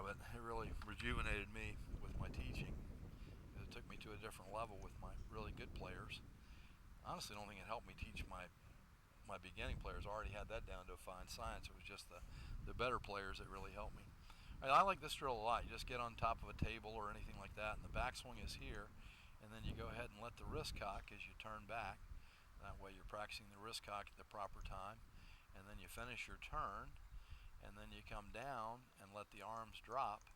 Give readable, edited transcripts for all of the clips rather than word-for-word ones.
but it really rejuvenated me with my teaching. It took me to a different level with my really good players. I honestly don't think it helped me teach my beginning players. I already had that down to a fine science. It was just the better players that really helped me. I like this drill a lot. You just get on top of a table or anything like that, and the backswing is here, and then you go ahead and let the wrist cock as you turn back. That way you're practicing the wrist cock at the proper time, and then you finish your turn, and then you come down and let the arms drop,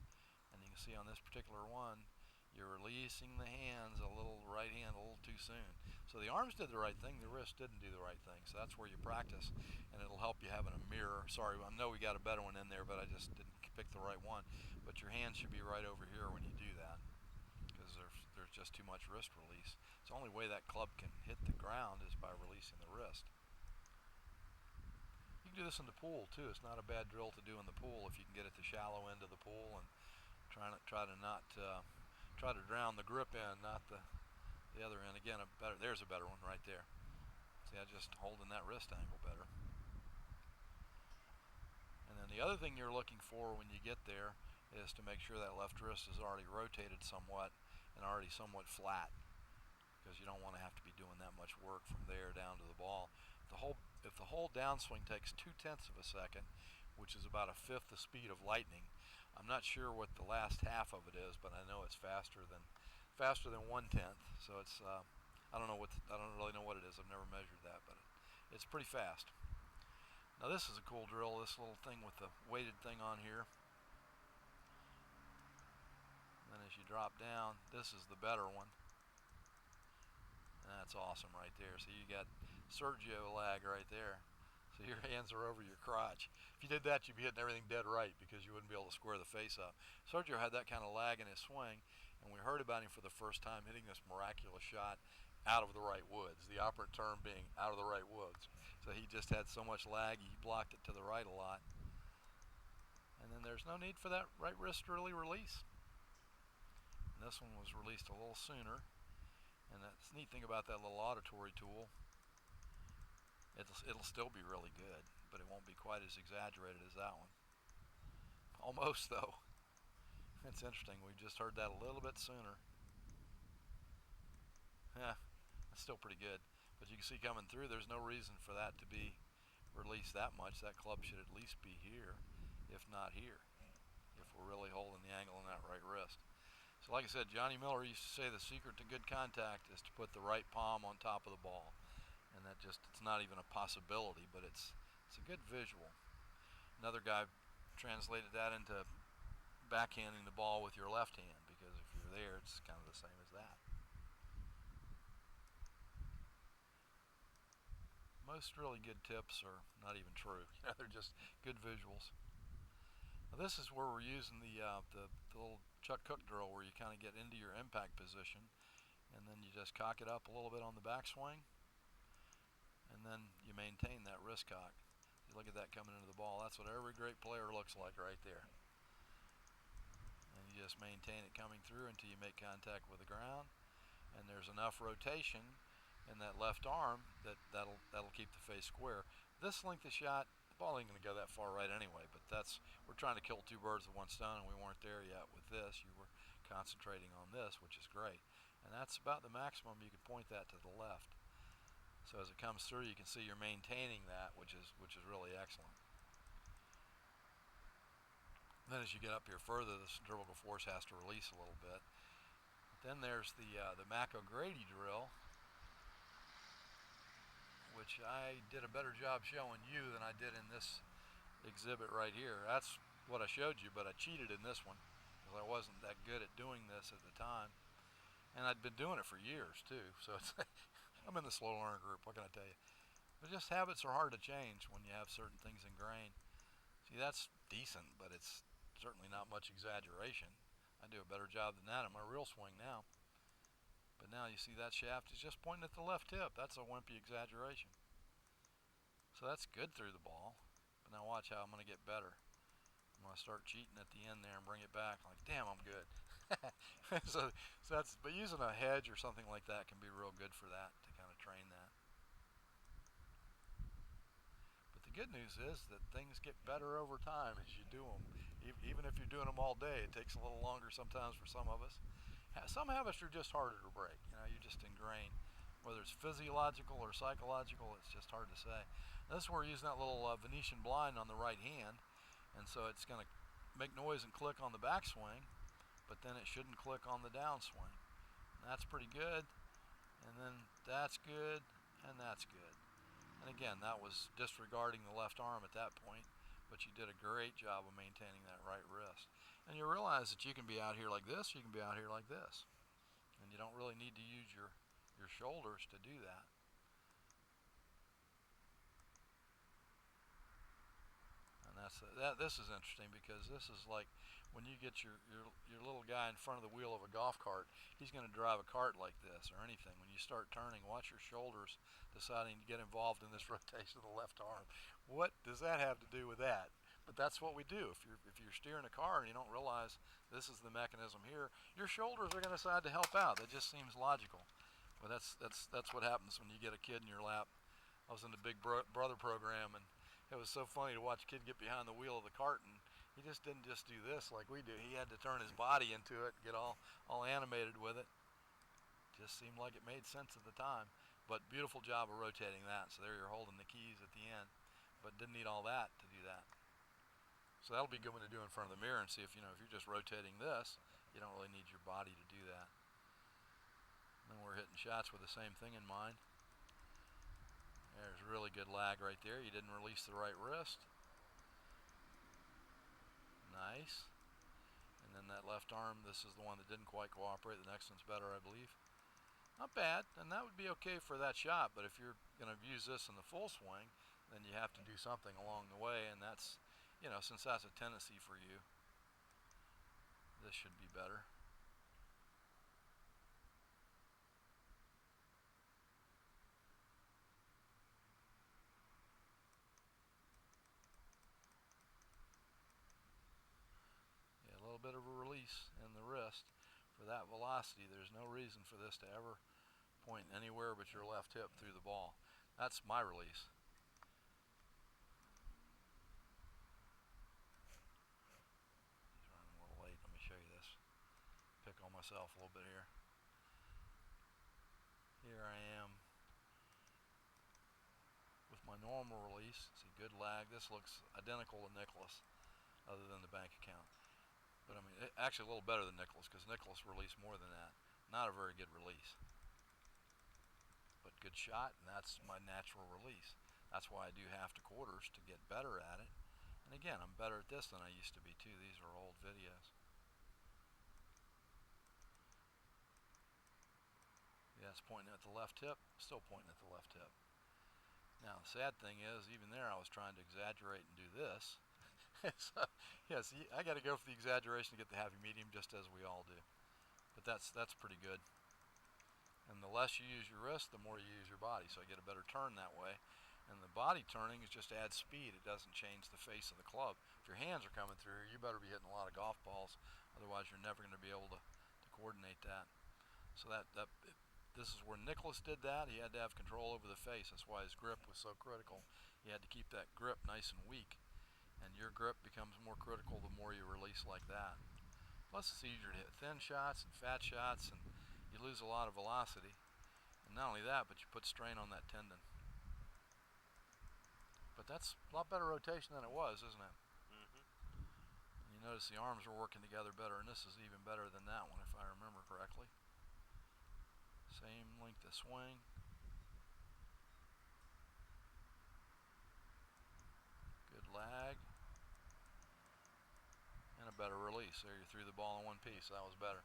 and you can see on this particular one, you're releasing the hands a little, right hand a little too soon. So the arms did the right thing, the wrist didn't do the right thing. So that's where you practice, and it'll help you having a mirror. Sorry, I know we got a better one in there, but I just didn't pick the right one. But your hands should be right over here when you do that, because there's just too much wrist release. It's the only way that club can hit the ground is by releasing the wrist. You can do this in the pool too. It's not a bad drill to do in the pool if you can get at the shallow end of the pool and try to drown the grip in, not the other end. Again, there's a better one right there. See, I'm just holding that wrist angle better. And then the other thing you're looking for when you get there is to make sure that left wrist is already rotated somewhat and already somewhat flat, because you don't want to have to be doing that much work from there down to the ball. If the whole downswing takes 2/10 of a second, which is about a fifth the speed of lightning, I'm not sure what the last half of it is, but I know it's faster than 1/10. So it's I don't really know what it is. I've never measured that, but it's pretty fast. Now this is a cool drill. This little thing with the weighted thing on here. And then as you drop down, this is the better one. And that's awesome right there. So you got Sergio lag right there. So your hands are over your crotch. If you did that, you'd be hitting everything dead right, because you wouldn't be able to square the face up. Sergio had that kind of lag in his swing, and we heard about him for the first time hitting this miraculous shot out of the right woods, the operant term being out of the right woods. So he just had so much lag, he blocked it to the right a lot. And then there's no need for that right wrist to really release. And this one was released a little sooner. And that's the neat thing about that little auditory tool. It'll still be really good, but it won't be quite as exaggerated as that one. Almost, though. It's interesting. We just heard that a little bit sooner. Yeah, that's still pretty good. But you can see coming through, there's no reason for that to be released that much. That club should at least be here, if not here, if we're really holding the angle in that right wrist. So like I said, Johnny Miller used to say the secret to good contact is to put the right palm on top of the ball. And it's not even a possibility, but it's a good visual. Another guy translated that into backhanding the ball with your left hand, because if you're there, it's kind of the same as that. Most really good tips are not even true. They're just good visuals. Now this is where we're using the little Chuck Cook drill, where you kind of get into your impact position, and then you just cock it up a little bit on the backswing, and then you maintain that wrist cock. You look at that coming into the ball. That's what every great player looks like right there. And you just maintain it coming through until you make contact with the ground, and there's enough rotation in that left arm that'll keep the face square. This length of shot, the ball ain't going to go that far right anyway, but we're trying to kill two birds with one stone, and we weren't there yet with this. You were concentrating on this, which is great. And that's about the maximum you could point that to the left. So as it comes through, you can see you're maintaining that, which is really excellent. Then as you get up here further, the centrifugal force has to release a little bit. Then there's the Mac O'Grady drill, which I did a better job showing you than I did in this exhibit right here. That's what I showed you, but I cheated in this one because I wasn't that good at doing this at the time. And I'd been doing it for years too, so I'm in the slow learner group, what can I tell you? But just habits are hard to change when you have certain things ingrained. See, that's decent, but it's certainly not much exaggeration. I do a better job than that in my real swing now. But now you see that shaft is just pointing at the left tip. That's a wimpy exaggeration. So that's good through the ball. But now watch how I'm going to get better. I'm going to start cheating at the end there and bring it back. Like, damn, I'm good. so but using a hedge or something like that can be real good for that, to kind of train that. But the good news is that things get better over time as you do them. Even if you're doing them all day, it takes a little longer sometimes for some of us. Some habits are just harder to break. You know, you're just ingrained. Whether it's physiological or psychological, it's just hard to say. And this is where we're using that little Venetian blind on the right hand, and so it's going to make noise and click on the backswing, but then it shouldn't click on the downswing. And that's pretty good, and then that's good, and that's good. And again, that was disregarding the left arm at that point, but you did a great job of maintaining that right wrist. And you realize that you can be out here like this, you can be out here like this. And you don't really need to use your shoulders to do that. And this is interesting because this is like when you get your little guy in front of the wheel of a golf cart, he's going to drive a cart like this or anything. When you start turning, watch your shoulders deciding to get involved in this rotation of the left arm. What does that have to do with that? But that's what we do. If you're steering a car and you don't realize this is the mechanism here, your shoulders are going to decide to help out. That just seems logical. But that's what happens when you get a kid in your lap. I was in the Big Brother program, and it was so funny to watch a kid get behind the wheel of the cart, and he just didn't just do this like we do. He had to turn his body into it, get all animated with it. Just seemed like it made sense at the time. But beautiful job of rotating that. So there you're holding the keys at the end, but didn't need all that to do that. So that'll be good when to do in front of the mirror and see if if you're just rotating this, you don't really need your body to do that. And then we're hitting shots with the same thing in mind. There's really good lag right there. You didn't release the right wrist. Nice. And then that left arm, this is the one that didn't quite cooperate. The next one's better, I believe. Not bad, and that would be okay for that shot, but if you're going to use this in the full swing, then you have to do something along the way, and that's, since that's a tendency for you, this should be better. Yeah, a little bit of a release in the wrist. For that velocity, there's no reason for this to ever point anywhere but your left hip through the ball. That's my release. He's running a little late. Let me show you this. Pick on myself a little bit here. Here I am with my normal release. See, good lag. This looks identical to Nicklaus, other than the bank account. But I mean, actually a little better than Nicklaus, because Nicklaus released more than that. Not a very good release, but good shot, and that's my natural release. That's why I do half to quarters to get better at it. And again, I'm better at this than I used to be too. These are old videos. Yeah, it's pointing at the left hip, still pointing at the left hip. Now, the sad thing is, even there I was trying to exaggerate and do this. So, yes, I got to go for the exaggeration to get the happy medium, just as we all do. But that's pretty good. And the less you use your wrist, the more you use your body. So I get a better turn that way. And the body turning is just to add speed. It doesn't change the face of the club. If your hands are coming through, you better be hitting a lot of golf balls. Otherwise, you're never going to be able to coordinate that. So this is where Nicklaus did that. He had to have control over the face. That's why his grip was so critical. He had to keep that grip nice and weak. And your grip becomes more critical the more you release like that. Plus, it's easier to hit thin shots and fat shots, and you lose a lot of velocity. And not only that, but you put strain on that tendon. But that's a lot better rotation than it was, isn't it? Mm-hmm. You notice the arms are working together better, and this is even better than that one, if I remember correctly. Same length of swing. Good lag. And a better release. There, you threw the ball in one piece. That was better.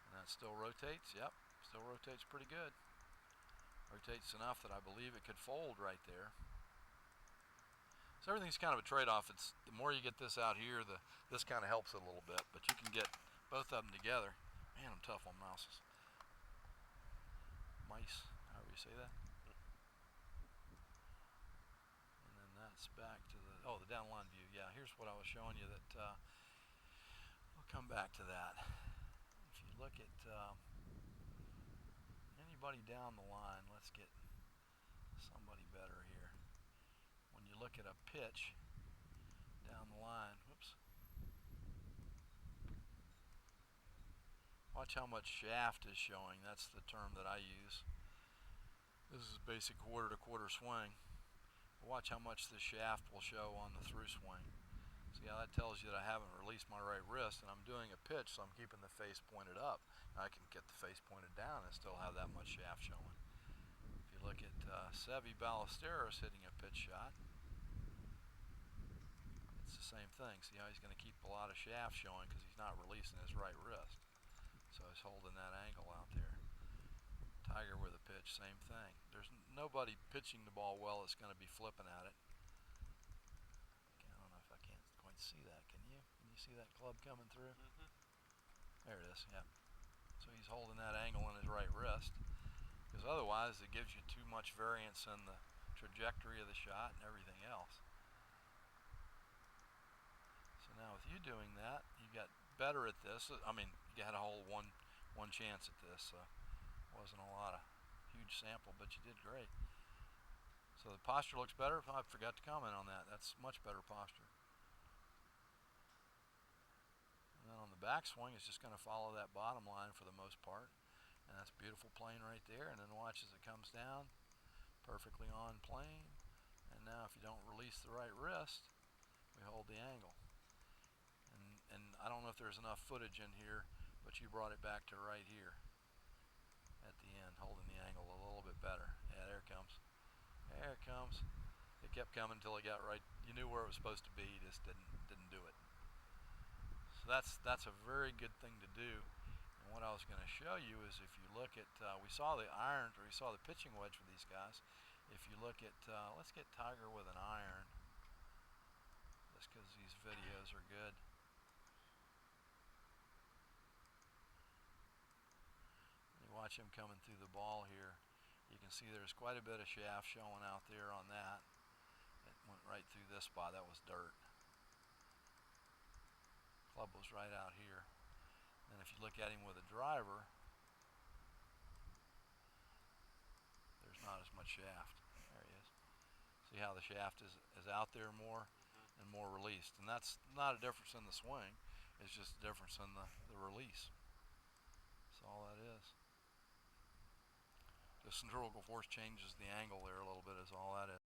And that still rotates. Yep, still rotates pretty good. Rotates enough that I believe it could fold right there. So everything's kind of a trade-off. It's the more you get this out here, this kind of helps it a little bit. But you can get both of them together. Man, I'm tough on mouses. Mice, however you say that. And then that's back to the downline view. Yeah, here's what I was showing you that I'll come back to that. If you look at anybody down the line, let's get somebody better here. When you look at a pitch down the line, whoops, Watch how much shaft is showing. That's the term that I use. This is basic quarter to quarter swing. Watch how much the shaft will show on the through swing. See how that tells you that I haven't released my right wrist, and I'm doing a pitch, so I'm keeping the face pointed up. Now I can get the face pointed down and still have that much shaft showing. If you look at Seve Ballesteros hitting a pitch shot, it's the same thing. See how he's going to keep a lot of shaft showing because he's not releasing his right wrist. So he's holding that angle out there. Tiger with a pitch, same thing. There's nobody pitching the ball well that's going to be flipping at it. I don't know if I can't quite see that. Can you? Can you see that club coming through? Mm-hmm. There it is, yeah. So he's holding that angle in his right wrist, because otherwise it gives you too much variance in the trajectory of the shot and everything else. So now with you doing that, you got better at this. I mean, you had a whole one chance at this, so it wasn't a lot of huge sample, but you did great. So the posture looks better. I forgot to comment on that. That's much better posture. And then on the backswing, it's just going to follow that bottom line for the most part. And that's beautiful plane right there. And then watch as it comes down, perfectly on plane. And now if you don't release the right wrist, we hold the angle. And I don't know if there's enough footage in here, but you brought it back to right here at the end, holding the angle a little bit better. Yeah, there it comes. There it comes. It kept coming until it got right. You knew where it was supposed to be. You just didn't do it. So that's a very good thing to do. And what I was going to show you is if you look at, we saw the irons, or we saw the pitching wedge for these guys. If you look at, let's get Tiger with an iron, just because these videos are good. You watch him coming through the ball here. You can see there's quite a bit of shaft showing out there on that. It went right through this spot. That was dirt. Club was right out here. And if you look at him with a driver, there's not as much shaft. There he is. See how the shaft is out there more and more released. And that's not a difference in the swing. It's just a difference in the release. That's all that is. The centrifugal force changes the angle there a little bit is all that is.